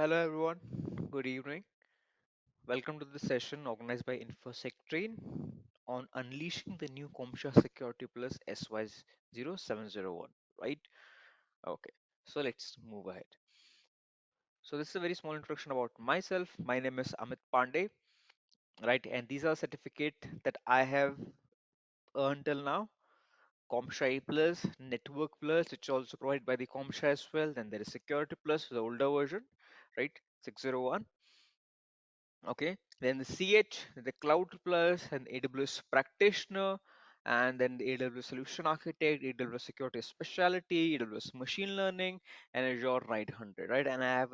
Hello everyone, good evening. Welcome to the session organized by InfoSecTrain on unleashing the new CompTIA Security Plus SY0-701, right? Okay, so let's move ahead. So this is a very small introduction about myself. My name is Amit Pandey, right? And these are certificate that I have earned till now. ComTIA A Plus, Network Plus, which is also provided by the ComTIA as well. Then there is Security Plus, the older version, right? 601. Okay, then the CH, the Cloud Plus, and AWS Practitioner, and then the AWS Solution Architect, AWS Security Specialty, AWS Machine Learning, and Azure 900, right? And I have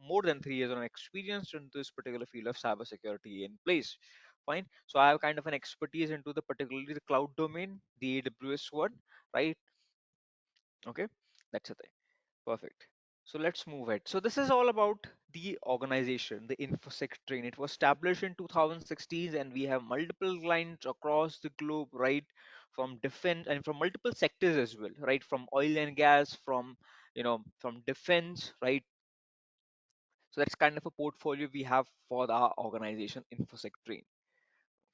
more than 3 years of experience in this particular field of cybersecurity in place. Fine. So I have kind of an expertise into the particularly the cloud domain, the AWS one, right? Okay, that's the thing. Perfect. So let's move ahead. So this is all about the organization, the InfoSecTrain. It was established in 2016, and we have multiple clients across the globe, right? From defense and from multiple sectors as well, right? From oil and gas, from defense, right? So that's kind of a portfolio we have for our organization, InfoSecTrain.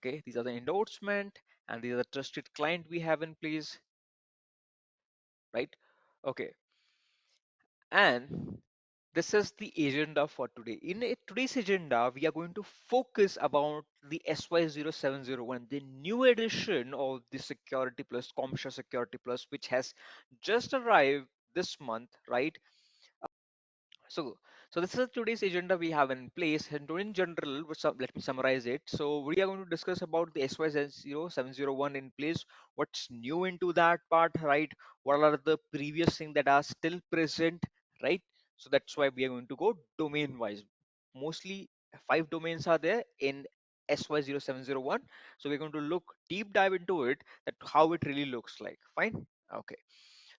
Okay, these are the endorsement, and these are the trusted client we have in place, right? Okay, and this is the agenda for today. Today's agenda, we are going to focus about the SY0701, the new edition of the Security Plus, CompTIA Security Plus, which has just arrived this month, right? So, so this is today's agenda we have in place. And in general, let me summarize it. So we are going to discuss about the SY0701 in place. What's new into that part, right? What are the previous things that are still present, right? So that's why we are going to go domain wise. Mostly 5 domains are there in SY0701. So we're going to look deep dive into it, that how it really looks like. Fine. Okay.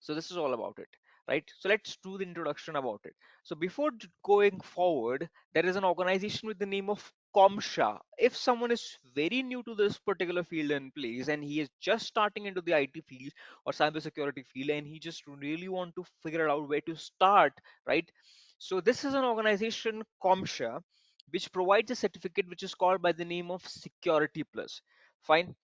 So this is all about it, right? So let's do the introduction about it. So before going forward, there is an organization with the name of ComTIA. If someone is very new to this particular field and place, and he is just starting into the IT field or cybersecurity field, and he just really want to figure out where to start, right? So this is an organization, ComTIA, which provides a certificate which is called by the name of Security Plus. Fine.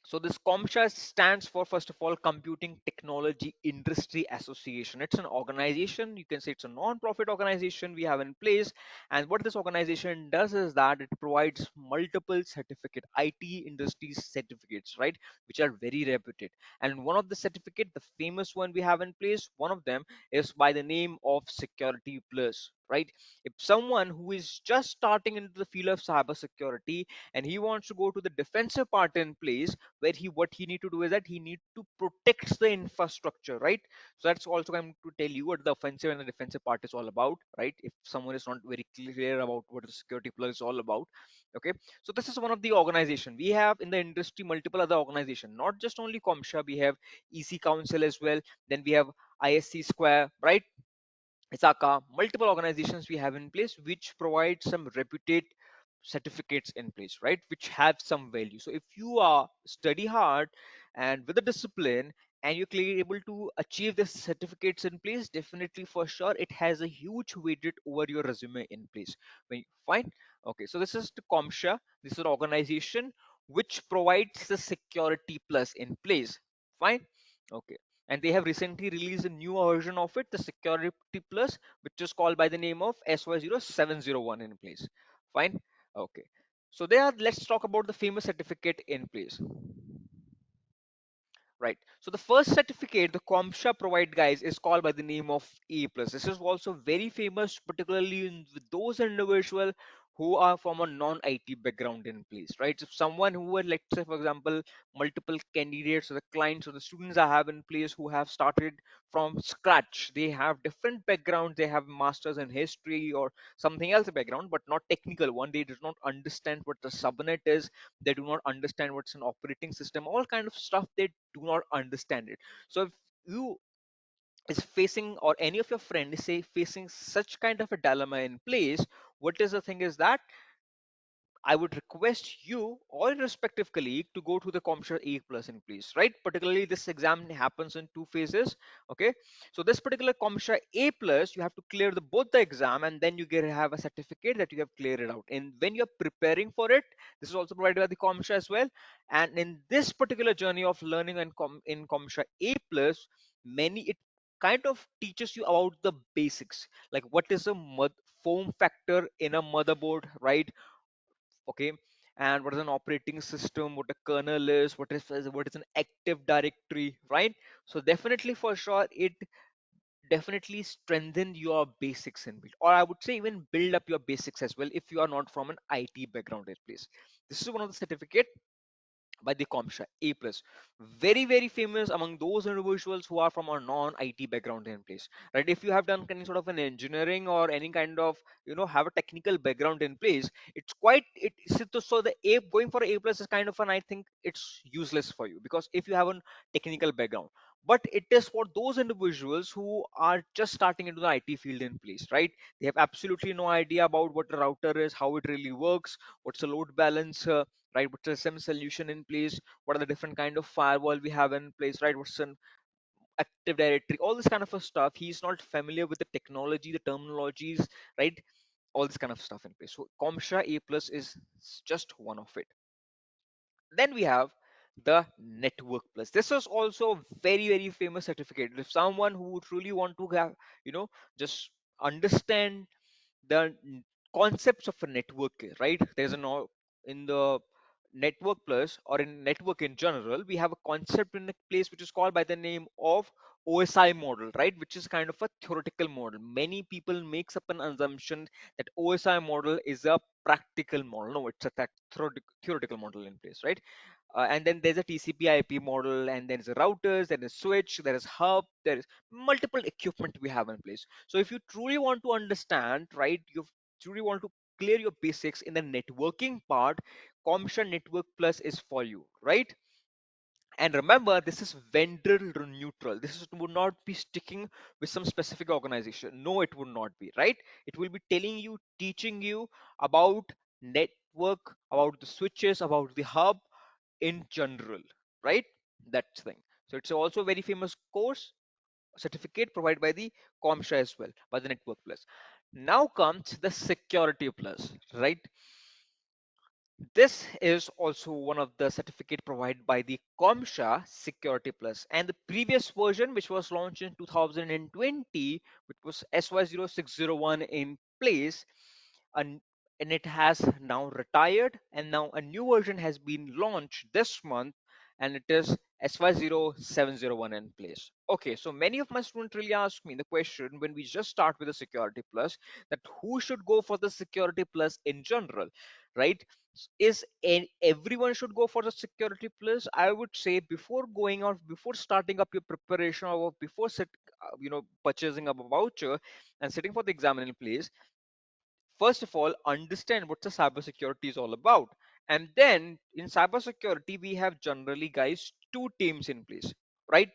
So this CompTIA stands for, first of all, Computing Technology Industry Association. It's an organization, you can say it's a non-profit organization we have in place. And what this organization does is that it provides multiple certificate, IT industry certificates, right, which are very reputed. And one of the certificate, the famous one we have in place, one of them is by the name of Security Plus, right? If someone who is just starting into the field of cybersecurity and he wants to go to the defensive part in place, where he what he need to do is that he need to protect the infrastructure, right? So that's also going to tell you what the offensive and the defensive part is all about, right? If someone is not very clear about what the security plus is all about. Okay, so this is one of the organization we have in the industry, multiple other organization, not just only CompTIA. We have EC Council as well, then we have ISC Square, right? ISACA, multiple organizations we have in place which provide some reputed certificates in place, right? Which have some value. So if you are study hard and with a discipline and you're clearly able to achieve the certificates in place, definitely for sure it has a huge weighted over your resume in place. When you find okay, so this is the CompTIA. This is an organization which provides the security plus in place. Fine. Okay, and they have recently released a new version of it, the Security Plus, which is called by the name of SY0701 in place. Fine. Okay. So there, let's talk about the famous certificate in place. Right. So the first certificate the CompTIA provide, guys, is called by the name of A plus. This is also very famous, particularly with those individuals who are from a non-IT background in place, right? So someone who would, let's say, for example, multiple candidates or the clients or the students I have in place who have started from scratch. They have different backgrounds. They have masters in history or something else background, but not technical one. They do not understand what the subnet is. They do not understand what's an operating system, all kind of stuff they do not understand it. So if you is facing, or any of your friends is say facing such kind of a dilemma in place, what is the thing is that I would request you or your respective colleague to go to the CompTIA A plus in place, right? Particularly this exam happens in two phases. Okay, so this particular CompTIA A plus, you have to clear the both the exam, and then you get have a certificate that you have cleared it out. And when you're preparing for it, this is also provided by the CompTIA as well. And in this particular journey of learning and in CompTIA A plus, many it kind of teaches you about the basics, like what is a form factor in a motherboard, right? Okay, and what is an operating system, what a kernel is, what is an active directory, right? So definitely for sure it definitely strengthen your basics in build, or I would say even build up your basics as well if you are not from an IT background at least. This is one of the certificate by the CompTIA A plus. Very, very famous among those individuals who are from a non-IT background in place. Right? If you have done any sort of an engineering or any kind of have a technical background in place, it's quite it so the A going for A plus is kind of an I think it's useless for you because if you have a technical background. But it is for those individuals who are just starting into the IT field in place, right? They have absolutely no idea about what a router is, how it really works, what's a load balancer, right? What's the SIM solution in place? What are the different kind of firewall we have in place, right? What's an active directory? All this kind of a stuff. He's not familiar with the technology, the terminologies, right? All this kind of stuff in place. So CompTIA A plus is just one of it. Then we have the Network Plus. This is also very, very famous certificate. If someone who truly want to have, just understand the concepts of a network, right? There's an in the Network Plus or in network in general, we have a concept in a place which is called by the name of OSI model, right? Which is kind of a theoretical model. Many people makes up an assumption that OSI model is a practical model. No, it's a theoretical model in place, right? And then there's a TCP/IP model, and there's routers, there is switch, there is hub, there is multiple equipment we have in place. So if you truly want to understand, right, you truly want to clear your basics in the networking part, CompTIA Network Plus is for you, right? And remember, this is vendor neutral. Would not be sticking with some specific organization. No, it would not be, right? It will be telling you, teaching you about network, about the switches, about the hub in general, right? That's the thing. So it's also a very famous course certificate provided by the CompTIA as well, by the Network Plus. Now comes the Security Plus, right? This is also one of the certificate provided by the ComTIA Security Plus, and the previous version, which was launched in 2020, which was SY0-601 in place, and, and it has now retired, and now a new version has been launched this month, and it is SY0-701 in place. Okay, so many of my students really ask me the question when we just start with the Security Plus that who should go for the Security Plus in general, right? Everyone should go for the Security Plus? I would say before going out, before starting up your preparation, or before purchasing a voucher and sitting for the exam in place, first of all understand what the cybersecurity is all about. And then in cybersecurity we have generally guys two teams in place, right?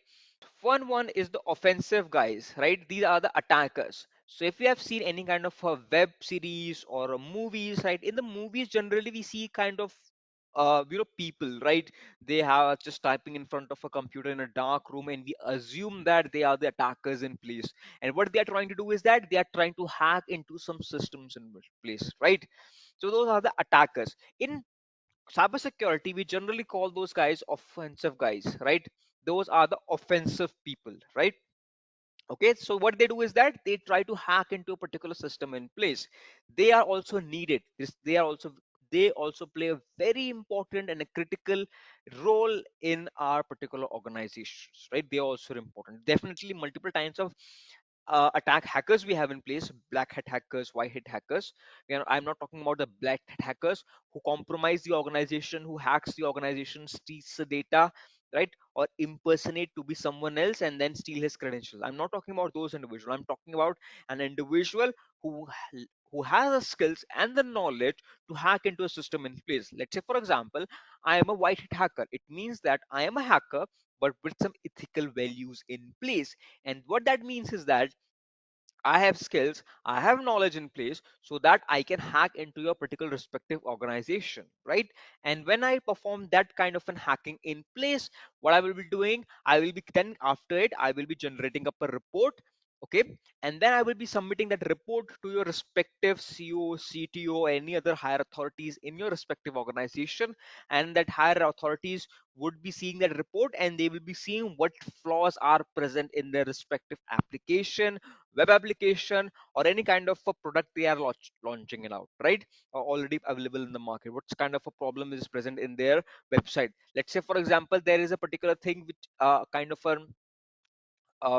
One is the offensive guys, right? These are the attackers. So if you have seen any kind of a web series or a movies, right? In the movies, generally we see kind of people, right? They have just typing in front of a computer in a dark room, and we assume that they are the attackers in place. And what they are trying to do is that they are trying to hack into some systems in place, right? So those are the attackers. In cybersecurity, we generally call those guys offensive guys, right? Those are the offensive people, right? Okay, so what they do is that they try to hack into a particular system in place. They are also needed. They also play a very important and a critical role in our particular organizations, right? They are also important. Definitely multiple times of attack hackers we have in place: black hat hackers, white hat hackers. I'm not talking about the black hat hackers who compromise the organization, who hacks the organization, steals the data, right? Or impersonate to be someone else and then steal his credentials. I'm not talking about those individuals. I'm talking about an individual who who has the skills and the knowledge to hack into a system in place. Let's say, for example, I am a white hat hacker. It means that I am a hacker, but with some ethical values in place. And what that means is that I have skills, I have knowledge in place so that I can hack into your particular respective organization, right? And when I perform that kind of an hacking in place, what I will be doing, I will be then after it, I will be generating up a report, okay? And then I will be submitting that report to your respective CEO, CTO, any other higher authorities in your respective organization. And that higher authorities would be seeing that report and they will be seeing what flaws are present in their respective application, web application, or any kind of a product they are launching it out, right? Or already available in the market. What kind of a problem is present in their website? Let's say, for example, there is a particular thing which kind of a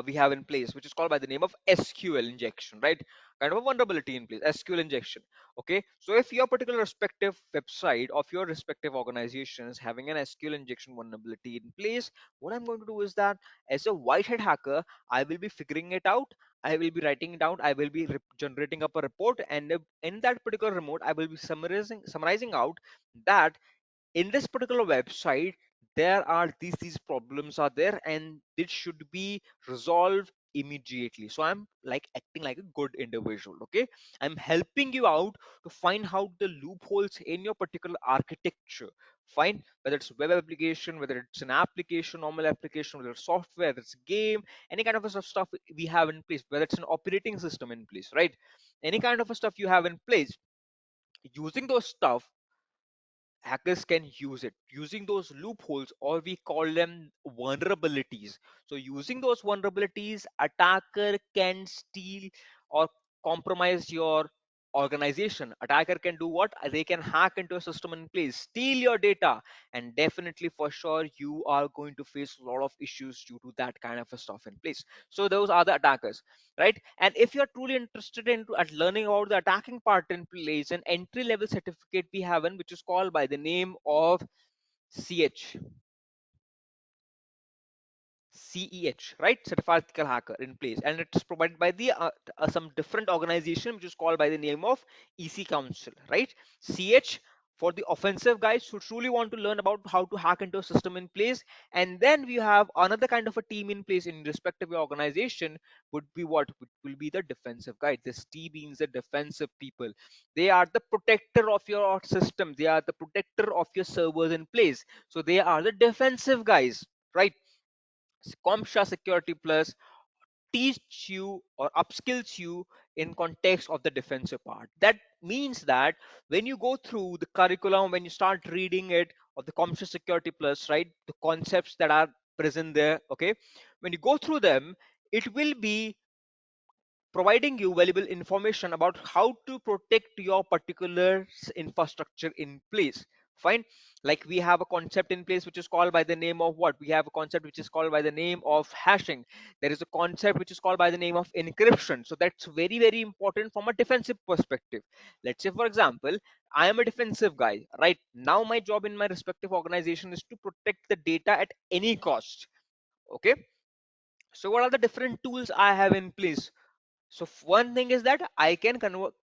we have in place, which is called by the name of SQL injection, right? Kind of a vulnerability in place, SQL injection. Okay, so if your particular respective website of your respective organization is having an SQL injection vulnerability in place, what I'm going to do is that as a white hat hacker, I will be figuring it out. I will be writing it down. I will be generating up a report, and in that particular remote, I will be summarizing out that in this particular website there are these problems are there and it should be resolved immediately. So I'm like acting like a good individual, okay? I'm helping you out to find out the loopholes in your particular architecture. Fine, whether it's web application, whether it's an application, normal application, whether it's software, whether it's game, any kind of a stuff we have in place, whether it's an operating system in place, right? Any kind of a stuff you have in place, using those stuff, hackers can use it using those loopholes, or we call them vulnerabilities. So using those vulnerabilities, attacker can steal or compromise your organization. Attacker can do what? They can hack into a system in place, steal your data, and definitely for sure you are going to face a lot of issues due to that kind of a stuff in place. So those are the attackers, right? And if you're truly interested in at learning about the attacking part in place, an entry level certificate we have in which is called by the name of ch CEH, right? Certified Ethical Hacker in place, and it's provided by the some different organization which is called by the name of EC Council, right? CH for the offensive guys who truly want to learn about how to hack into a system in place, and then we have another kind of a team in place in respective organization would be what will be the defensive guys. This team means the defensive people. They are the protector of your system. They are the protector of your servers in place. So they are the defensive guys, right? CompTIA Security Plus teach you or upskills you in context of the defensive part. That means that when you go through the curriculum, when you start reading it, or the CompTIA Security Plus, right, the concepts that are present there, okay, when you go through them, it will be providing you valuable information about how to protect your particular infrastructure in place. Fine, like we have a concept in place which is called by the name of what? We have a concept which is called by the name of hashing. There is a concept which is called by the name of encryption. So that's very, very important from a defensive perspective. Let's say, for example, I am a defensive guy, right? Now my job in my respective organization is to protect the data at any cost. Okay, so what are the different tools I have in place? So one thing is that I can convert,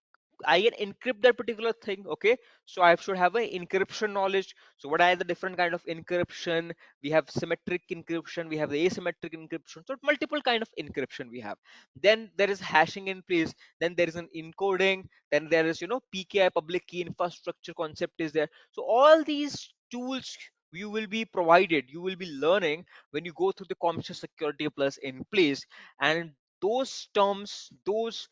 I can encrypt that particular thing. Okay, so I should have a encryption knowledge. So what are the different kind of encryption? We have symmetric encryption, we have the asymmetric encryption. So multiple kind of encryption we have. Then there is hashing in place. Then there is an encoding. Then there is PKI, public key infrastructure concept is there. So all these tools you will be provided, you will be learning when you go through the CompTIA Security Plus in place, and those terms, those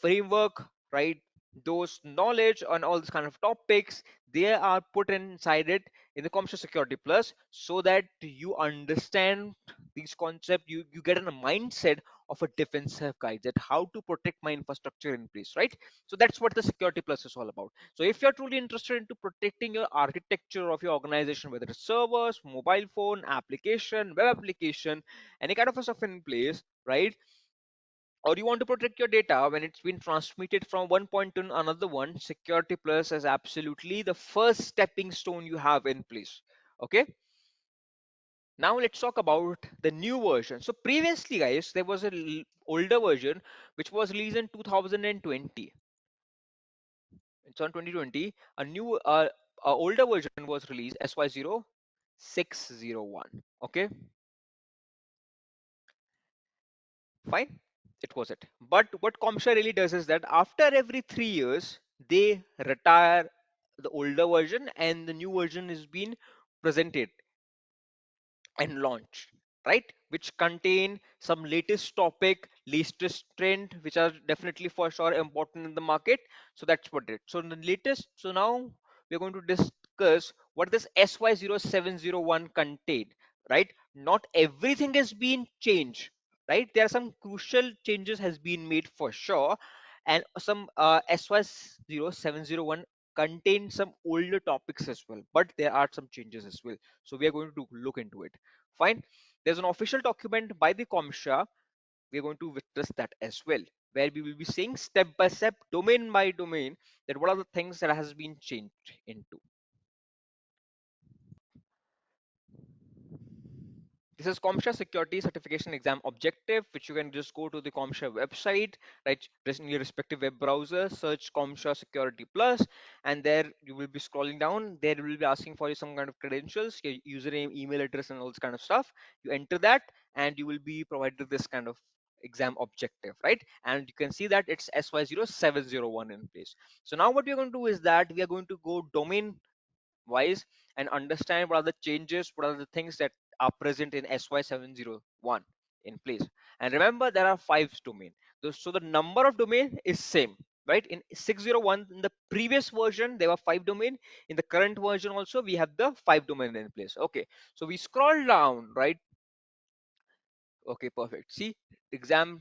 framework, right? Those knowledge on all these kind of topics, they are put inside it in the CompTIA Security Plus, so that you understand these concepts. You get in a mindset of a defensive guy, that how to protect my infrastructure in place, right? So that's what the Security Plus is all about. So if you're truly interested into protecting your architecture of your organization, whether it's servers, mobile phone, application, web application, any kind of a stuff in place, right? Or you want to protect your data when it's been transmitted from one point to another one, Security Plus is absolutely the first stepping stone you have in place. Okay, now let's talk about the new version. So previously, guys, there was a older version which was released in 2020. It's on 2020. A new older version was released, SY0-601. Okay, fine. it was it. But what CompTIA really does is that after every 3 years, they retire the older version and the new version is being presented and launched, right? Which contain some latest topic, latest trend, which are definitely for sure important in the market. So that's what it. So the latest. So now we're going to discuss what this SY0701 contained, right? Not everything has been changed, right? There are some crucial changes has been made for sure, and some SY0701 contain some older topics as well, but there are some changes as well. So we are going to look into it. Fine. There's an official document by the CompTIA. We're going to witness that as well, where we will be saying step by step, domain by domain, that what are the things that has been changed into. This is CompTIA Security Certification Exam Objective, which you can just go to the CompTIA website, right? Just in your respective web browser, search CompTIA Security Plus, and there you will be scrolling down. There will be asking for you some kind of credentials, your username, email address, and all this kind of stuff. You enter that, and you will be provided this kind of exam objective, right? And you can see that it's SY0701 in place. So now what we're going to do is that we are going to go domain wise and understand what are the changes, what are the things that are present in SY701 in place. And remember, there are five domain. So the number of domain is same, right? In 601, in the previous version, there were five domain. In the current version also, we have the five domain in place. Okay, so we scroll down, right? Okay, perfect. See, exam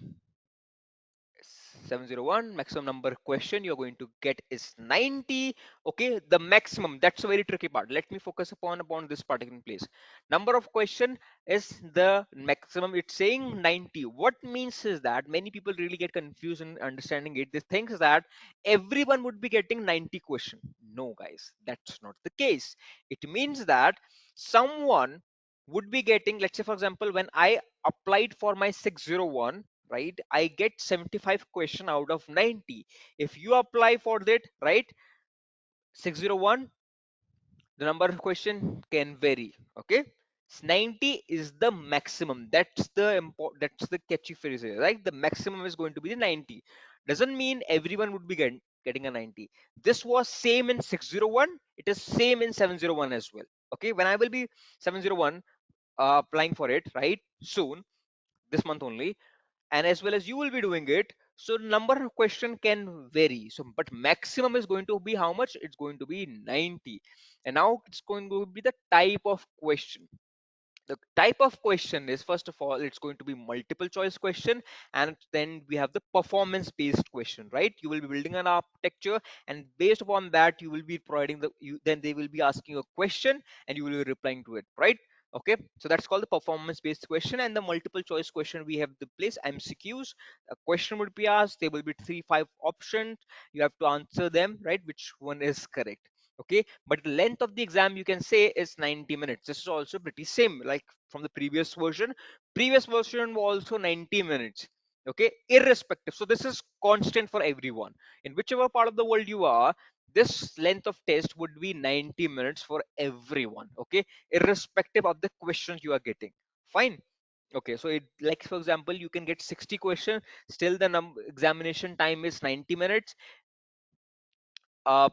701 maximum number question you're going to get is 90. Okay, the maximum, that's a very tricky part. Let me focus upon this particular place. Number of question is the maximum, it's saying 90. What means is that many people really get confused in understanding it. They think that everyone would be getting 90 question. No guys, that's not the case. It means that someone would be getting, let's say for example, when I applied for my 601, right, I get 75 question out of 90. If you apply for that, right, 601, the number of question can vary. Okay, 90 is the maximum. That's the catchy phrase here, right? The maximum is going to be the 90. Doesn't mean everyone would be getting a 90. This was same in 601, it is same in 701 as well. Okay, when I will be 701 applying for it, right, soon, this month only, and as well as you will be doing it, so number of question can vary. So but maximum is going to be how much? It's going to be 90. And now it's going to be the type of question. The type of question is, first of all, it's going to be multiple choice question, and then we have the performance based question, right? You will be building an architecture, and based upon that you will be providing then they will be asking a question and you will be replying to it, right? Okay, so that's called the performance based question. And the multiple choice question, we have the place MCQs. A question would be asked, there will be 3 5 options, you have to answer them, right, which one is correct. Okay, but the length of the exam you can say is 90 minutes. This is also pretty same like from the previous version was also 90 minutes. Okay, irrespective, so this is constant for everyone in whichever part of the world you are. This length of test would be 90 minutes for everyone. Okay, irrespective of the questions you are getting. Fine. Okay, so it, like for example, you can get 60 questions, still the examination time is 90 minutes. uh,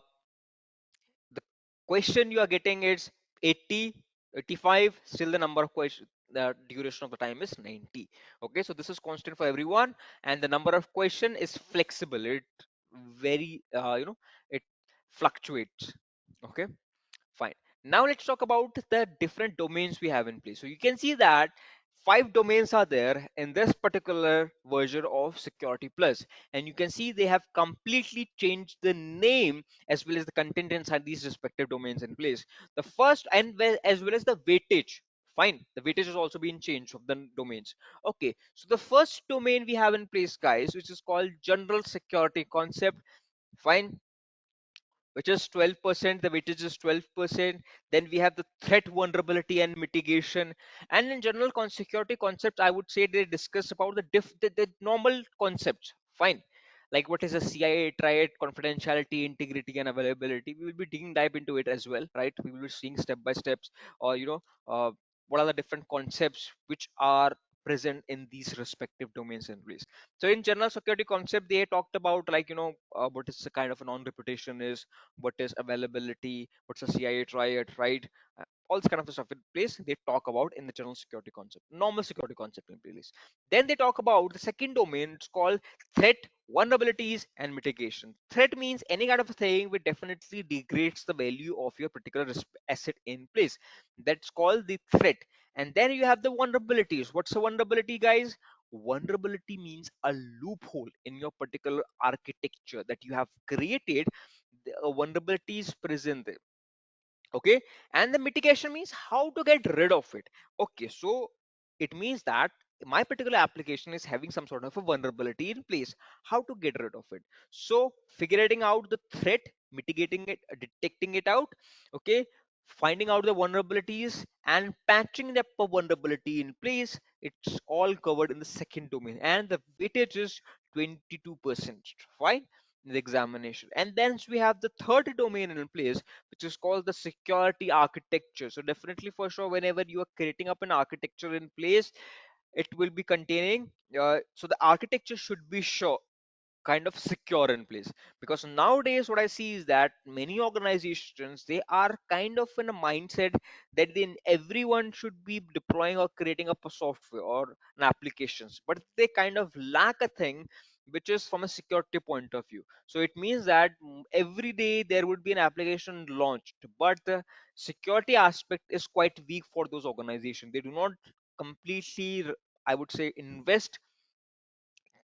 the question you are getting is 80, 85, still the number of questions, the duration of the time is 90. Okay, so this is constant for everyone, and the number of question is flexible. It very it fluctuates. Okay, fine. Now let's talk about the different domains we have in place. So you can see that five domains are there in this particular version of Security Plus, and you can see they have completely changed the name as well as the content inside these respective domains in place. The first, and as well as the weightage. Fine, the weightage has also been changed of the domains. Okay, so the first domain we have in place, guys, which is called General Security Concept. Fine, which is 12%. The weightage is 12%. Then we have the threat vulnerability and mitigation. And in general security concepts, I would say they discuss about the normal concepts. Fine. Like what is a CIA triad, confidentiality, integrity, and availability. We will be digging dive into it as well, right? We will be seeing step by steps, or what are the different concepts which are present in these respective domains in place. So in general security concept, they talked about like what is the kind of a non-reputation is, what is availability, what's a CIA triad, right? All this kind of stuff in place they talk about in the general security concept, normal security concept in place. Then they talk about the second domain. It's called threat, vulnerabilities, and mitigation. Threat means any kind of a thing which definitely degrades the value of your particular asset in place. That's called the threat. And then you have the vulnerabilities. What's a vulnerability, guys? Vulnerability means a loophole in your particular architecture that you have created. The vulnerability is present there. Okay, and the mitigation means how to get rid of it. Okay, so it means that my particular application is having some sort of a vulnerability in place, how to get rid of it. So figuring out the threat, mitigating it, detecting it out, okay, finding out the vulnerabilities and patching that vulnerability in place, it's all covered in the second domain, and the weightage is 22%, fine, in the examination. And then we have the third domain in place, which is called the security architecture. So definitely for sure, whenever you are creating up an architecture in place, it will be containing, so the architecture should be sure kind of secure in place. Because nowadays what I see is that many organizations, they are kind of in a mindset that then everyone should be deploying or creating up a software or an applications, but they kind of lack a thing which is from a security point of view. So it means that every day there would be an application launched, but the security aspect is quite weak for those organizations. They do not completely, I would say, invest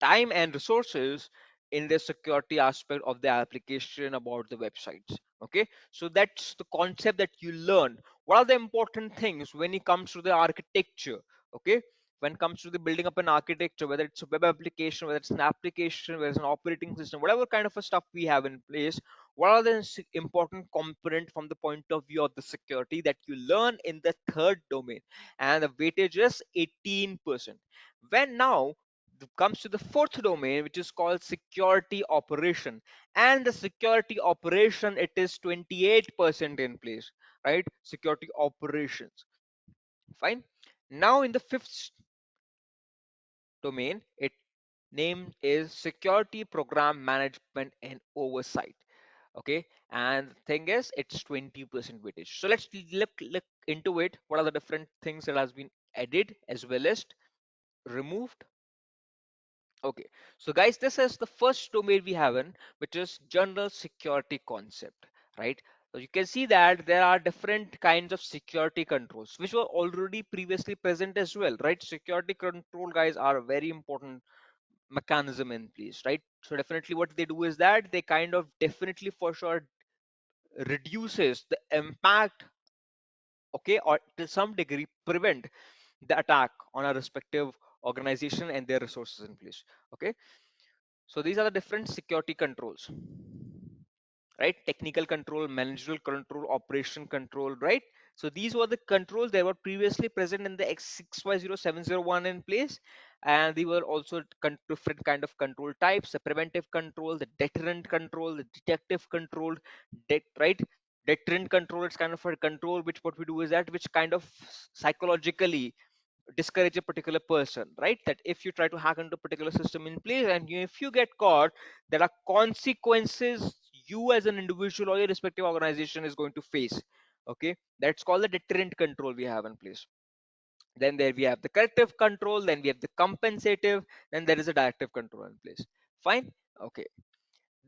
time and resources in the security aspect of the application about the websites. Okay, so that's the concept that you learn. What are the important things when it comes to the architecture? Okay, when it comes to the building up an architecture, whether it's a web application, whether it's an application, whether it's an operating system, whatever kind of a stuff we have in place, what are the important component from the point of view of the security that you learn in the third domain? And the weightage is 18%. When now comes to the fourth domain, which is called security operation, and the security operation, it is 28% in place, right? Security operations, fine. Now in the fifth domain, it name is security program management and oversight. Okay, and the thing is it's 20% weightage. So let's look into it. What are the different things that has been added as well as removed? Okay, so guys, this is the first domain we have in, which is general security concept, right? So you can see that there are different kinds of security controls, which were already previously present as well, right? Security control, guys, are a very important mechanism in place, right? So definitely what they do is that they kind of definitely for sure reduces the impact, okay, or to some degree prevent the attack on a respective organization and their resources in place. Okay, so these are the different security controls, right? Technical control, managerial control, operation control, right? So these were the controls that were previously present in the X6Y0701 in place, and they were also different kind of control types: the preventive control, the deterrent control, the detective control, right? Deterrent control, it's kind of a control which what we do is that which kind of psychologically discourage a particular person, right? That if you try to hack into a particular system in place and if you get caught, there are consequences you as an individual or your respective organization is going to face. Okay, that's called the deterrent control we have in place. Then there we have the corrective control, then we have the compensative, then there is a directive control in place. Fine. Okay,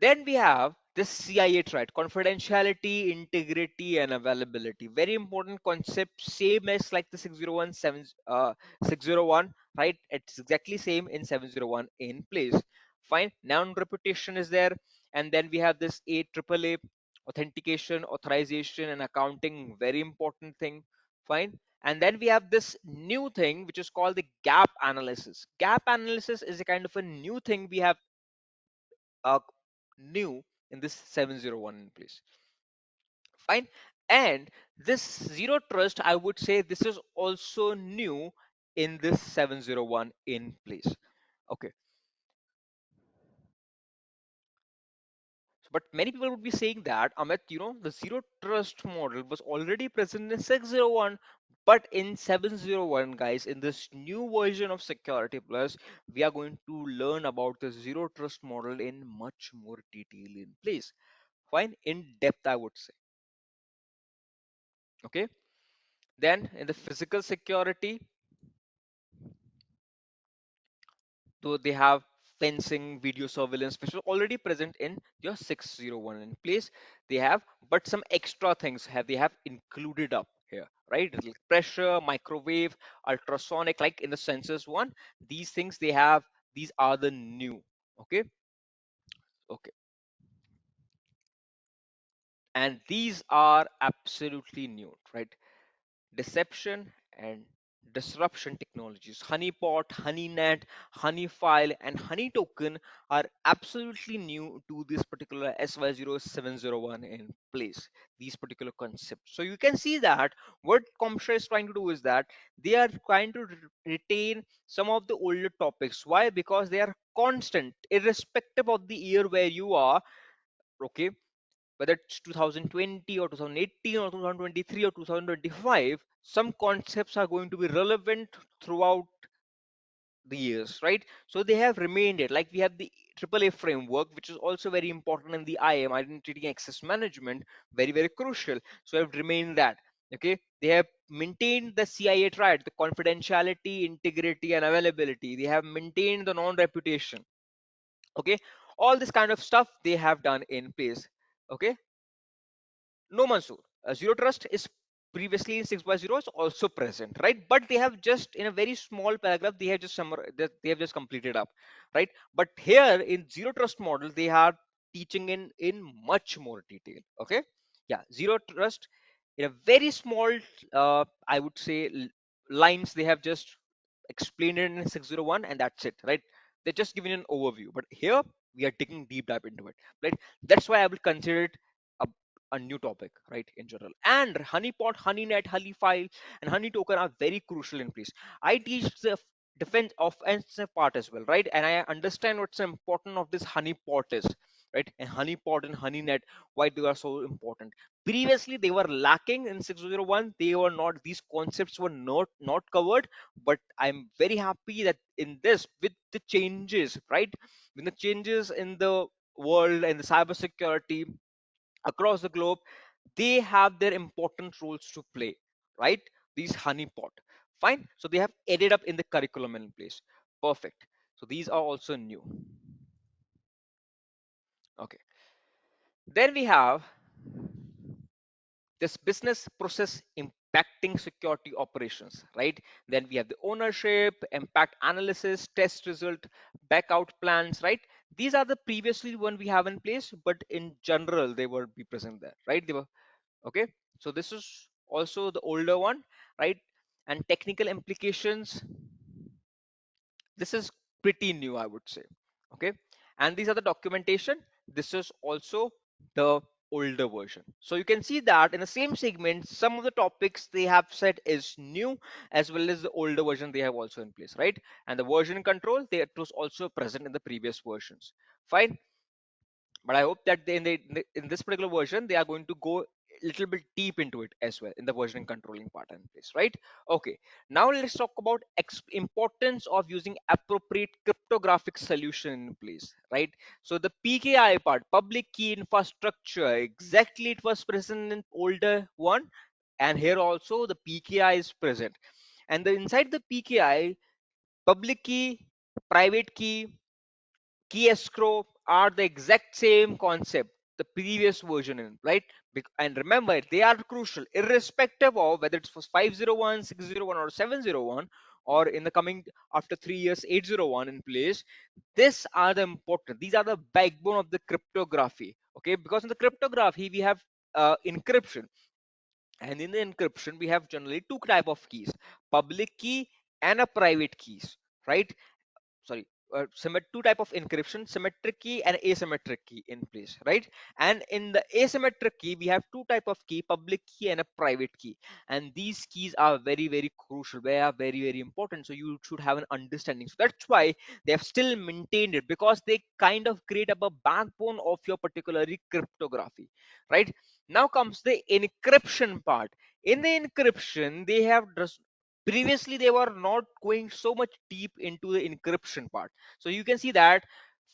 then we have this CIA triad: confidentiality, integrity, and availability. Very important concept, same as like the 601, right? It's exactly same in 701 in place. Fine. Noun reputation is there, and then we have this AAA: authentication, authorization, and accounting. Very important thing. Fine. And then we have this new thing which is called the gap analysis. Gap analysis is a kind of a new thing we have new in this 701 in place. Fine. And this zero trust, I would say this is also new in this 701 in place. Okay, but many people would be saying that Amit, the zero trust model was already present in 601. But in 701, guys, in this new version of Security Plus, we are going to learn about the zero trust model in much more detail in place. Fine, in depth, I would say. Okay. Then in the physical security, so they have fencing, video surveillance, which is already present in your 601 in place. They have, but some extra things have they have included up here, right? Like pressure, microwave, ultrasonic, like in the sensors one. These things they have. These are the new. Okay, okay, and these are absolutely new, right? Deception and disruption technologies. Honeypot, HoneyNet, Honeyfile, and Honey Token are absolutely new to this particular SY0701 in place, these particular concepts. So you can see that what CompTIA is trying to do is that they are trying to retain some of the older topics. Why? Because they are constant, irrespective of the year where you are, okay? Whether it's 2020 or 2018 or 2023 or 2025, some concepts are going to be relevant throughout the years, right? So they have remained it. Like we have the AAA framework, which is also very important in the IAM, identity access management, very, very crucial. So have remained that. Okay, they have maintained the CIA triad, the confidentiality, integrity, and availability. They have maintained the non-reputation. Okay, all this kind of stuff they have done in place. Okay, no, Mansoor. Zero Trust is previously in 6.0 is also present, right? But they have just in a very small paragraph, they have just they have just completed up, right? But here in Zero Trust model, they are teaching in much more detail. Okay, yeah, Zero Trust in a very small, I would say, lines. They have just explained it in 601, and that's it, right? They're just giving an overview. But here we are digging deep dive into it, right? That's why I would consider it a a new topic, right, in general. And honeypot, honeynet, honeyfile, and honey token are very crucial in place. I teach the defense offensive part as well, right? And I understand what's the important of this honeypot is, right? And honeypot and honeynet, why they are so important. Previously, they were lacking in 601. They were not; these concepts were not covered. But I'm very happy that in this, with the changes, right, with the changes in the world and the cybersecurity across the globe, they have their important roles to play, right? These honeypot. Fine. So they have added up in the curriculum in place. Perfect. So these are also new. Okay. Then we have this business process impacting security operations, right? Then we have the ownership, impact analysis, test result, backout plans, right? These are the previously one we have in place, but in general, they will be present there, right? They were okay. So this is also the older one, right? And technical implications, this is pretty new, I would say. Okay, and these are the documentation. This is also the older version. So you can see that in the same segment, some of the topics they have said is new, as well as the older version they have also in place, right? And the version control, it was also present in the previous versions. Fine. But I hope that in this particular version they are going to go a little bit deep into it as well in the version controlling part in place, right? Okay, now let's talk about importance of using appropriate cryptographic solution in place, right? So the PKI part, public key infrastructure, exactly it was present in older one, and here also the PKI is present, and the inside the PKI, public key, private key escrow are the exact same concept, the previous version in, right? And remember, they are crucial irrespective of whether it's for 501, 601, or 701, or in the coming after 3 years 801 in place. These are the important, these are the backbone of the cryptography. Okay, because in the cryptography we have encryption, and in the encryption we have generally two type of keys, public key and a private keys, right? Sorry, two type of encryption, symmetric key and asymmetric key in place, right? And in the asymmetric key we have two type of key, public key and a private key, and these keys are very very crucial, they are very very important, so you should have an understanding. So that's why they have still maintained it, because they kind of create up a backbone of your particularly cryptography, right? Now comes the encryption part. In the encryption they have just, previously they were not going so much deep into the encryption part. So you can see that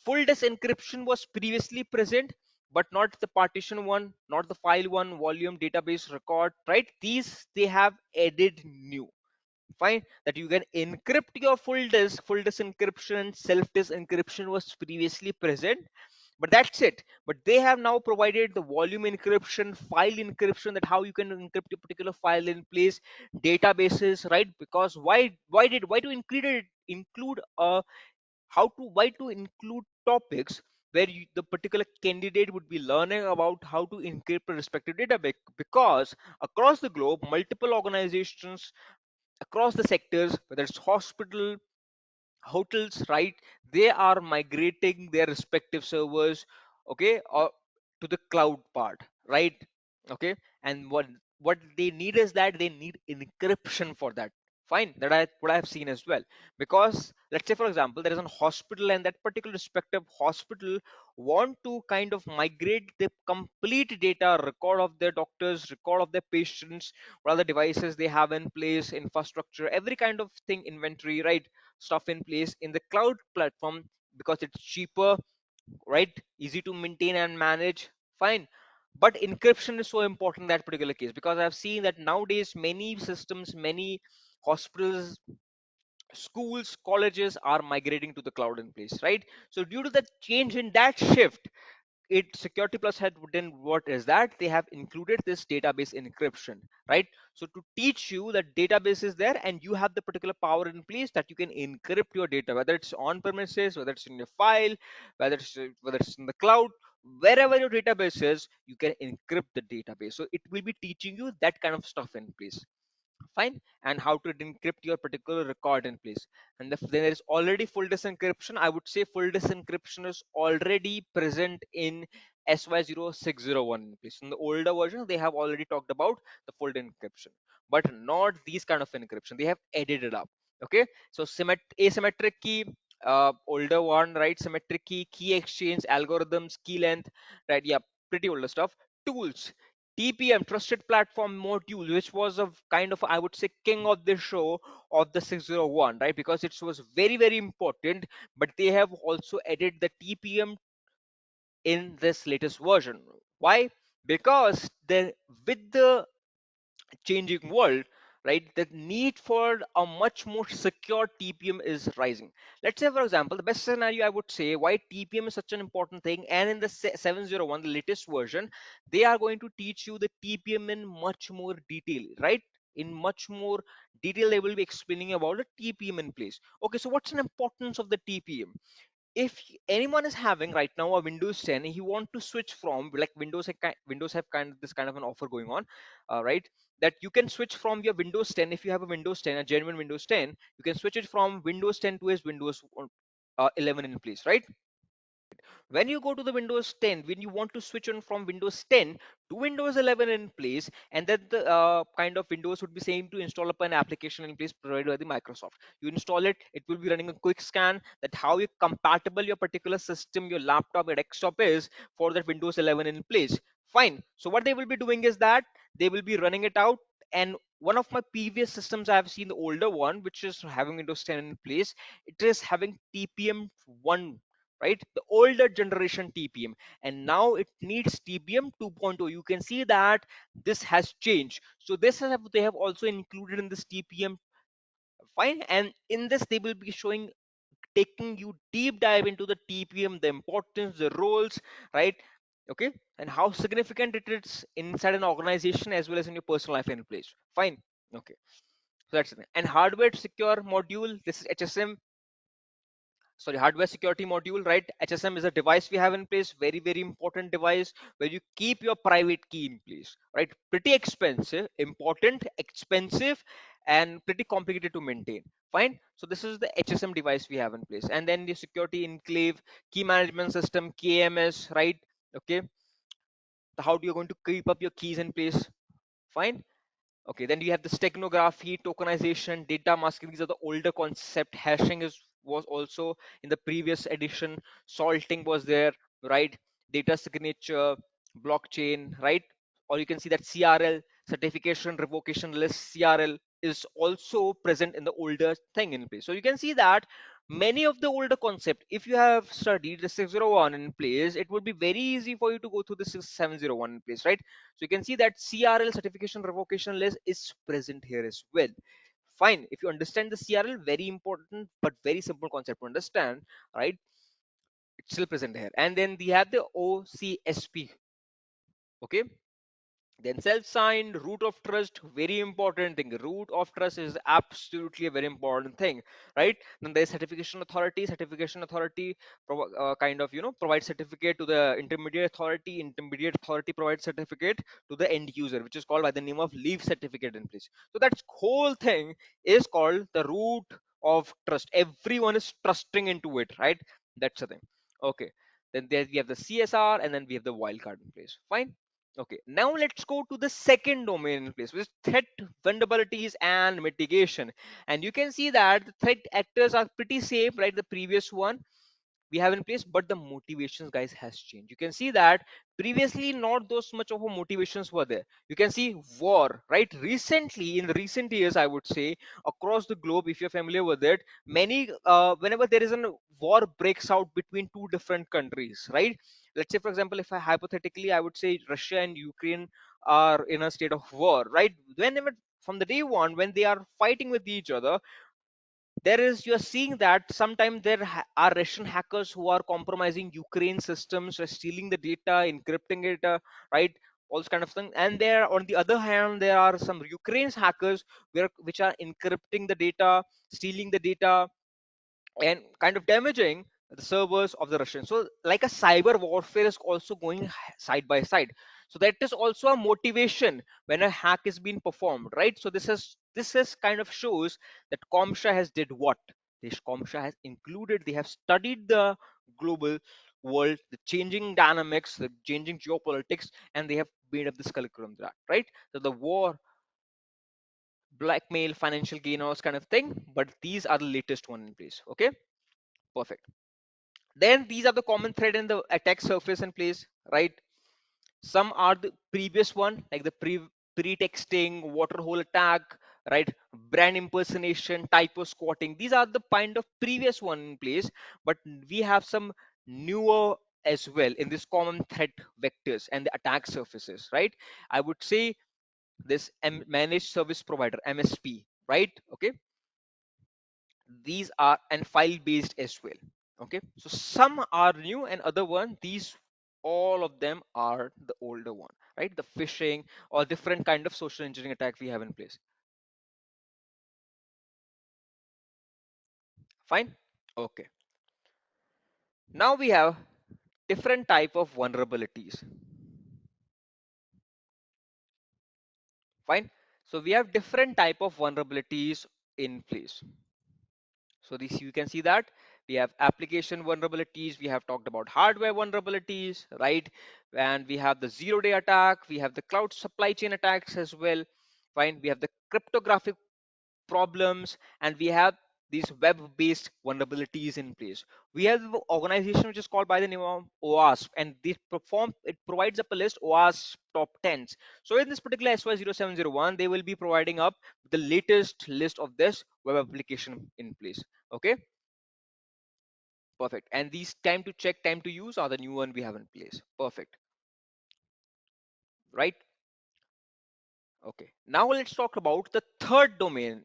full disk encryption was previously present, but not the partition one, not the file one, volume, database, record, right? These they have added new. Fine, that you can encrypt your full disk encryption and self disk encryption was previously present, but that's it. But they have now provided the volume encryption, file encryption, that how you can encrypt a particular file in place, databases, right? Because why to include how to why to include topics where the particular candidate would be learning about how to encrypt a respective database, because across the globe multiple organizations across the sectors, whether it's hospital, hotels, right, they are migrating their respective servers, okay, or to the cloud part, right? Okay, and what they need is that they need encryption for that. Fine, that I what I have seen as well. Because let's say for example there is a hospital, and that particular respective hospital want to kind of migrate the complete data, record of their doctors, record of their patients, what are the devices they have in place, infrastructure, every kind of thing, inventory, right, stuff in place in the cloud platform, because it's cheaper, right, easy to maintain and manage. Fine, but encryption is so important in that particular case, because I've seen that nowadays many systems, many hospitals, schools, colleges are migrating to the cloud in place, right? So due to the change in that shift, it security plus had then what is that they have included this database encryption, right? So to teach you that database is there and you have the particular power in place that you can encrypt your data, whether it's on premises, whether it's in your file, whether it's in the cloud, wherever your database is, you can encrypt the database. So it will be teaching you that kind of stuff in place. Fine, and how to encrypt your particular record in place. And if there is already full disk encryption, I would say full disk encryption is already present in SY0-601 in place. In the older version they have already talked about the full disk encryption, but not these kind of encryption, they have added it up. Okay, so asymmetric key, older one, right? Symmetric key, key exchange algorithms, key length, right? Yeah, pretty older stuff. Tools, TPM, Trusted Platform Module, which was a kind of, I would say, king of the show of the 601, right? Because it was very, very important. But they have also added the TPM in this latest version. Why? Because with the changing world, right, the need for a much more secure TPM is rising. Let's say for example the best scenario I would say why TPM is such an important thing, and in the 701, the latest version, they are going to teach you the TPM in much more detail, right? In much more detail they will be explaining about the TPM in place. Okay, so what's an importance of the TPM? If anyone is having right now a Windows 10, he want to switch from, like, Windows have kind of this kind of an offer going on, right, that you can switch from your Windows 10. If you have a Windows 10, a genuine Windows 10, you can switch it from Windows 10 to his Windows 11 in place, right? When you go to the Windows 10, when you want to switch on from Windows 10 to Windows 11 in place, and then the kind of Windows would be saying to install up an application in place provided by the Microsoft. You install it, it will be running a quick scan that how you compatible your particular system, your laptop, your desktop is for that Windows 11 in place. Fine. So what they will be doing is that they will be running it out. And one of my previous systems I have seen, the older one, which is having Windows 10 in place, it is having TPM 1, right, the older generation TPM, and now it needs TPM 2.0. You can see that this has changed. So they have also included in this TPM. Fine, and in this they will be showing, taking you deep dive into the TPM, the importance, the roles, right? Okay, and how significant it is inside an organization as well as in your personal life and place. Fine. Okay, so that's it. And hardware secure module, this is HSM. sorry, hardware security module, right? HSM is a device we have in place, very, very important device where you keep your private key in place, right? Pretty expensive, important, expensive, and pretty complicated to maintain. Fine. So this is the HSM device we have in place. And then the security enclave, key management system, KMS, right? Okay. How do you going to keep up your keys in place? Fine. Okay, then you have the steganography, tokenization, data masking. These are the older concept. Hashing is was also in the previous edition. Salting was there, right? Data signature, blockchain, right? Or you can see that CRL, certification revocation list, CRL is also present in the older thing in place. So you can see that many of the older concept, if you have studied the 601 in place, it would be very easy for you to go through the 701 in place, right? So you can see that CRL, certification revocation list, is present here as well. Fine. If you understand the CRL, very important but very simple concept to understand, right? It's still present here. And then we have the OCSP. Okay. Then self-signed, root of trust, very important thing. Root of trust is absolutely a very important thing, right? Then there's certification authority. Certification authority kind of provides certificate to the intermediate authority. Intermediate authority provides certificate to the end user, which is called by the name of leave certificate in place. So that whole thing is called the root of trust. Everyone is trusting into it, right? That's the thing. Okay. Then there we have the CSR, and then we have the wildcard in place. Fine. Okay, now let's go to the second domain in place, which is threat, vulnerabilities, and mitigation. And you can see that the threat actors are pretty safe, right? The previous one we have in place, but the motivations, guys, has changed. You can see that previously not those much of a motivations were there. You can see war, right? Recently, in the recent years, I would say across the globe, if you're familiar with it, many whenever there is a war breaks out between two different countries, right? Let's say, for example, if I hypothetically I would say Russia and Ukraine are in a state of war, right? Whenever from the day one when they are fighting with each other, there is you're seeing that sometimes there are Russian hackers who are compromising Ukraine systems, stealing the data, encrypting it, right? All this kind of thing. And there, on the other hand, there are some Ukraine's hackers which are encrypting the data, stealing the data, and kind of damaging the servers of the Russians. So, like a cyber warfare is also going side by side. So that is also a motivation when a hack is being performed, right? So this is kind of shows that ComTIA has did what? This ComTIA has included. They have studied the global world, the changing dynamics, the changing geopolitics, and they have made up this curriculum that, right? So the war, blackmail, financial gain, all this kind of thing. But these are the latest one in place. Okay, perfect. Then these are the common thread in the attack surface in place, right? Some are the previous one, like the pre-texting, waterhole attack, right? Brand impersonation, typo squatting. These are the kind of previous one in place, but we have some newer as well in this common threat vectors and the attack surfaces, right? I would say this managed service provider, MSP, right? Okay, these are and file based as well. Okay, so some are new and other one, these all of them are the older one, right? The phishing or different kind of social engineering attack we have in place. Fine. Okay, now we have different type of vulnerabilities. Fine. So we have different type of vulnerabilities in place. So this, you can see that we have application vulnerabilities, we have talked about hardware vulnerabilities, right? And we have the zero-day attack, we have the cloud supply chain attacks as well. Fine, we have the cryptographic problems, and we have these web-based vulnerabilities in place. We have the organization which is called by the name of OWASP, and it provides up a list OWASP top 10s. So in this particular SY0-701, they will be providing up the latest list of this web application in place. Okay, perfect. And these time to check, time to use are the new one we have in place. Perfect, right? Okay. Now let's talk about the third domain,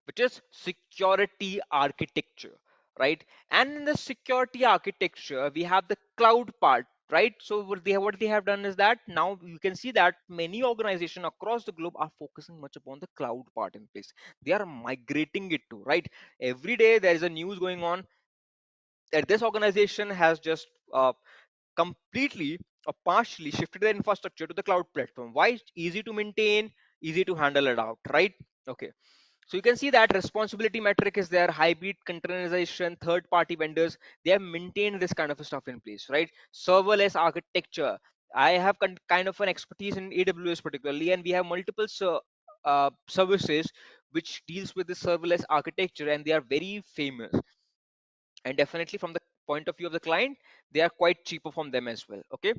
which is security architecture, right? And in the security architecture, we have the cloud part, right? So what they have done is that now you can see that many organizations across the globe are focusing much upon the cloud part in place. They are migrating it to, right? Every day there is a news going on. that this organization has just completely or partially shifted the infrastructure to the cloud platform. Why? It's easy to maintain, easy to handle it out, right? Okay. So you can see that responsibility metric is there, hybrid containerization, third party vendors, they have maintained this kind of stuff in place, right? Serverless architecture. I have kind of an expertise in AWS particularly, and we have multiple services which deals with the serverless architecture, and they are very famous. And definitely from the point of view of the client, they are quite cheaper from them as well. Okay.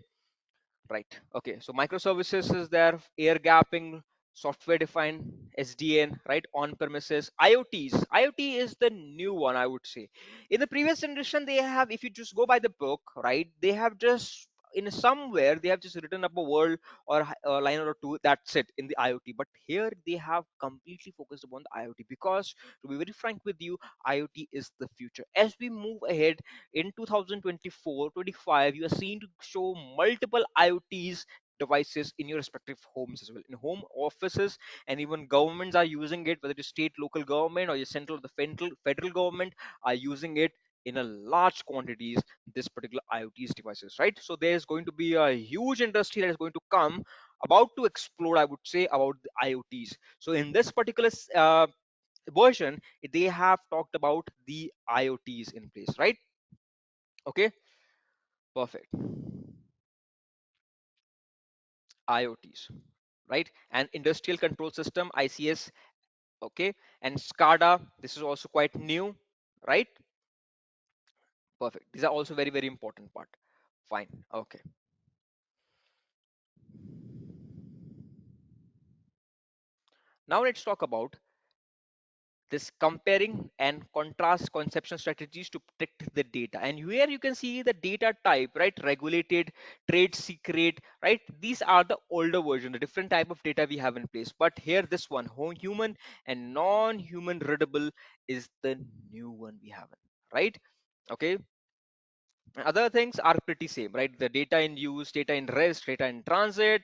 Right. Okay. So microservices is there, air gapping, software defined SDN, right? On premises, IoTs. IoT is the new one, I would say. In the previous generation, they have, if you just go by the book, right, they have just in somewhere they have just written up a word or a line or two, that's it in the IoT. But here they have completely focused upon the IoT because, to be very frank with you, IoT is the future. As we move ahead in 2024-25, you are seen to show multiple IoTs devices in your respective homes as well, in home offices, and even governments are using it, whether it is state, local government, or your central or the federal government are using it in a large quantities, this particular IoTs devices, right? So there's going to be a huge industry that is going to come, about to explode, I would say, about the IoTs. So in this particular version, they have talked about the IoTs in place, right? Okay, perfect. IoTs, right? And industrial control system, ICS, okay, and SCADA. This is also quite new, right? Perfect. These are also very, very important part. Fine. Okay. Now let's talk about this comparing and contrast conception strategies to protect the data. And here you can see the data type, right? Regulated, trade secret, right? These are the older version, the different type of data we have in place. But here this one, human and non-human readable, is the new one we have, right? Okay. Other things are pretty same, right? The data in use, data in rest, data in transit,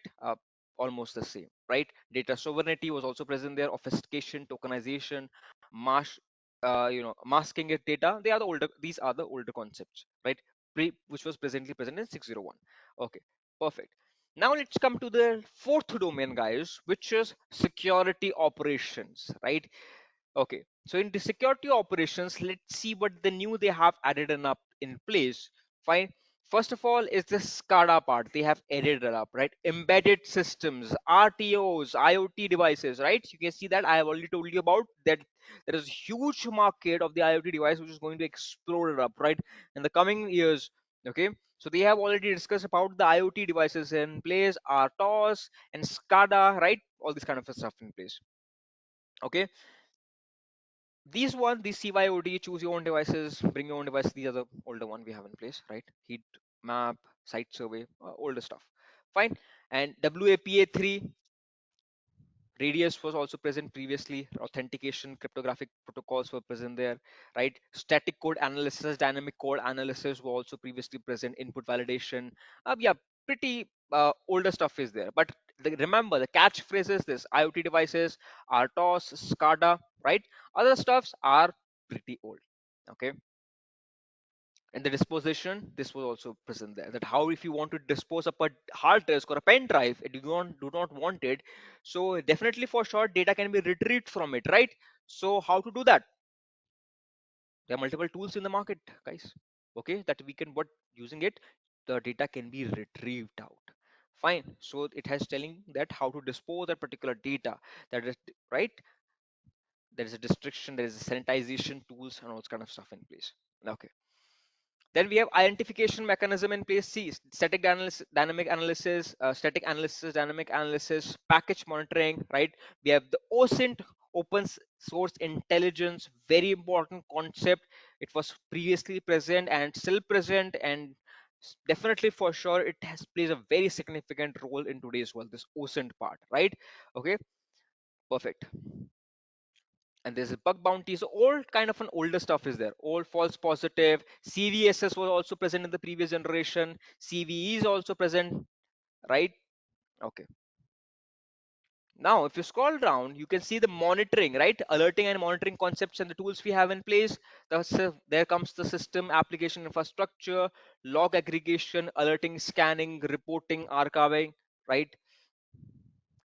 almost the same, right? Data sovereignty was also present there, obfuscation, tokenization, mask, masking it data. They are the older, these are the older concepts, right? Which was presently present in 601. Okay, perfect. Now let's come to the fourth domain, guys, which is security operations, right? Okay, so in the security operations, let's see what the new they have added in up in place. Fine. First of all is the SCADA part. They have added it up, right? Embedded systems, RTOs, IoT devices, right? You can see that I have already told you about that. There is a huge market of the IoT device which is going to explode it up, right? In the coming years. Okay. So they have already discussed about the IoT devices in place, RTOS and SCADA, right? All this kind of stuff in place. Okay, these one, these CYOD, choose your own devices, bring your own device. These are the older one we have in place, right? Heat map, site survey, older stuff. Fine. And WAPA3 radius was also present previously. Authentication, cryptographic protocols were present there, right? Static code analysis, dynamic code analysis were also previously present. Input validation. Yeah, pretty older stuff is there. But remember, the catchphrase is this: IoT devices, RTOS, SCADA, right? Other stuffs are pretty old. Okay. And the disposition, this was also present there, that how if you want to dispose of a hard disk or a pen drive and you do not want it, so definitely for sure data can be retrieved from it, right? So how to do that? There are multiple tools in the market, guys, okay, that we can, what, using it, the data can be retrieved out. Fine. So it has telling that how to dispose that particular data, that is, right? There is a restriction, there is a sanitization tools and all this kind of stuff in place. Okay. Then we have identification mechanism in place. See, static analysis, dynamic analysis, static analysis, dynamic analysis, package monitoring, right? We have the OSINT, open source intelligence, very important concept. It was previously present and still present, and definitely for sure it has plays a very significant role in today's world. This OSINT part, right? Okay, perfect. And there's a bug bounty. So all kind of an older stuff is there. All false positive. CVSS was also present in the previous generation. CVE is also present, right? Okay. Now, if you scroll down, you can see the monitoring, right? Alerting and monitoring concepts and the tools we have in place. There comes the system application infrastructure, log aggregation, alerting, scanning, reporting, archiving, right?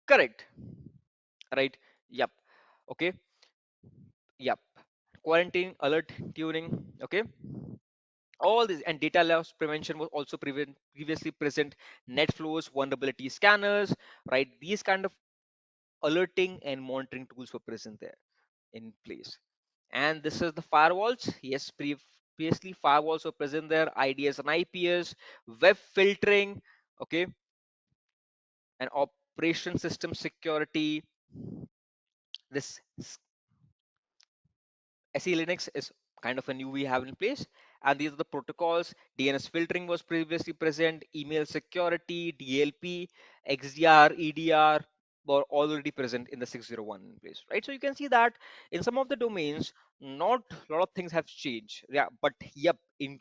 Correct, right? Yep. Okay. Yep. Quarantine, alert tuning. Okay. All this and data loss prevention was also previously present. Net flows, vulnerability scanners, right? These kind of alerting and monitoring tools were present there in place. And this is the firewalls. Yes, previously firewalls were present there, IDS and IPS, web filtering, okay, and operation system security. This SE Linux is kind of a new we have in place. And these are the protocols. DNS filtering was previously present, email security, DLP, XDR, EDR were already present in the 601 in place, right? So you can see that in some of the domains, not a lot of things have changed. Yeah, but yep, in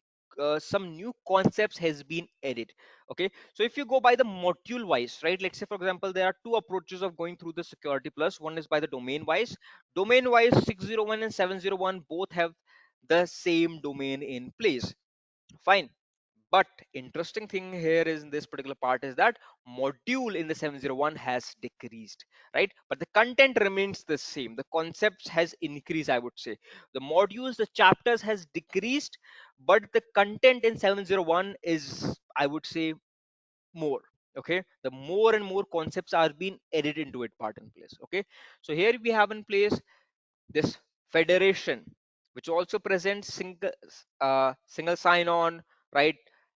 some new concepts has been added. Okay, so if you go by the module wise, right? Let's say for example, there are two approaches of going through the security plus. One is by the domain wise. Domain wise, 601 and 701 both have the same domain in place. Fine. But interesting thing here is in this particular part is that module in the 701 has decreased, right? But the content remains the same. The concepts has increased, I would say. The modules, the chapters has decreased, but the content in 701 is, I would say, more. Okay, the more and more concepts are being added into it part in place. Okay, so here we have in place this federation, which also presents single sign-on, right?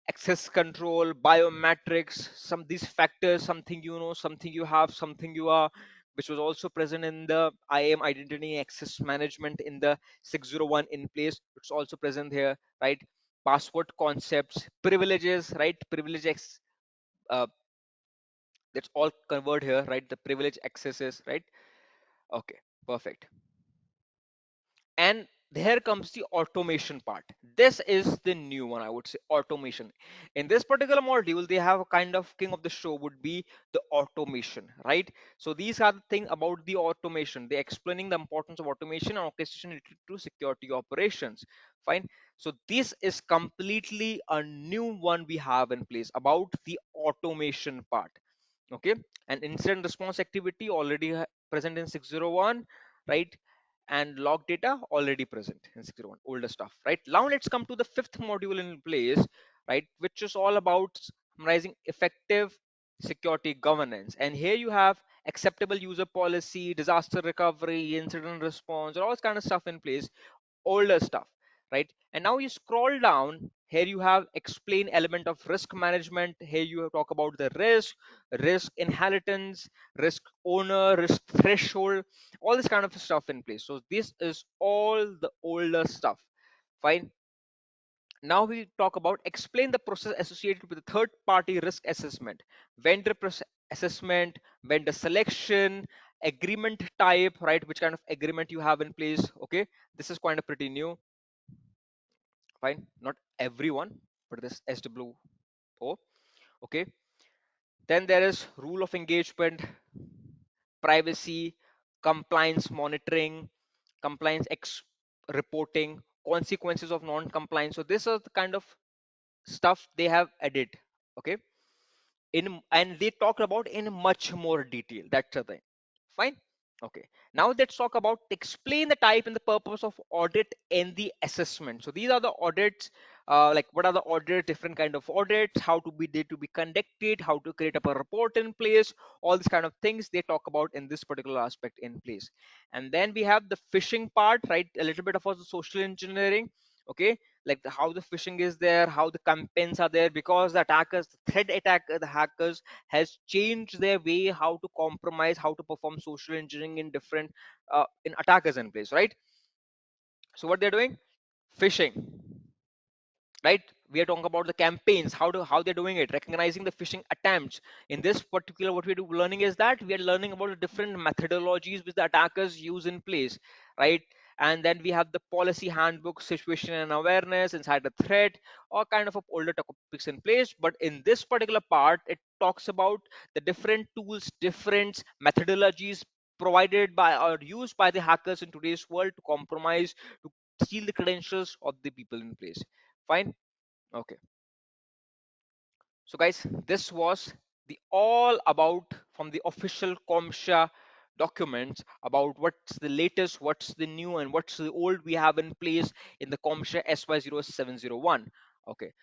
Access control, biometrics, some these factors, something you know, something you have, something you are, which was also present in the IAM identity access management in the 601 in place. It's also present here, right? Password concepts, privileges, right? Uh, that's all covered here, right? The privilege accesses, right? Okay, perfect. And here comes the automation part. This is the new one, I would say, automation. In this particular module, they have a kind of king of the show would be the automation, right? So these are the thing about the automation. They're explaining the importance of automation and orchestration related to security operations. Fine. So this is completely a new one we have in place about the automation part. Okay, and incident response activity already present in 601, right? And log data already present in 601, older stuff, right? Now let's come to the fifth module in place, right, which is all about summarizing effective security governance. And here you have acceptable user policy, disaster recovery, incident response, all this kind of stuff in place, older stuff, right? And now you scroll down, here you have explain element of risk management. Here you talk about the risk inheritance, risk owner, risk threshold, all this kind of stuff in place. So this is all the older stuff. Fine. Now we talk about explain the process associated with the third party risk assessment, vendor assessment, vendor selection, agreement type, right? Which kind of agreement you have in place. Okay, this is kind of pretty new. Fine, not everyone, but this SWO. Okay, then there is rule of engagement, privacy, compliance monitoring, compliance reporting, consequences of non-compliance. So this is the kind of stuff they have added. Okay, in and they talked about in much more detail. That's the thing. Fine. Okay, now let's talk about explain the type and the purpose of audit and the assessment. So these are the audits, like what are the audit, different kind of audits, how to be they to be conducted, how to create up a report in place, all these kind of things they talk about in this particular aspect in place. And then we have the phishing part, right? A little bit of the social engineering. Okay, like how the phishing is there, how the campaigns are there, because the attackers, the threat attacker, the hackers has changed their way how to compromise, how to perform social engineering in different in attackers in place, right? So what they're doing, phishing, right? We are talking about the campaigns, how they're doing it, recognizing the phishing attempts. In this particular, what learning is that we are learning about the different methodologies which the attackers use in place, right? And then we have the policy handbook, situation and awareness, insider threat, all kind of older topics in place. But in this particular part, it talks about the different tools, different methodologies provided by or used by the hackers in today's world to compromise, to steal the credentials of the people in place. Fine. Okay. So guys, this was the all about from the official CompTIA documents about what's the latest, what's the new, and what's the old we have in place in the CompTIA SY0701. Okay,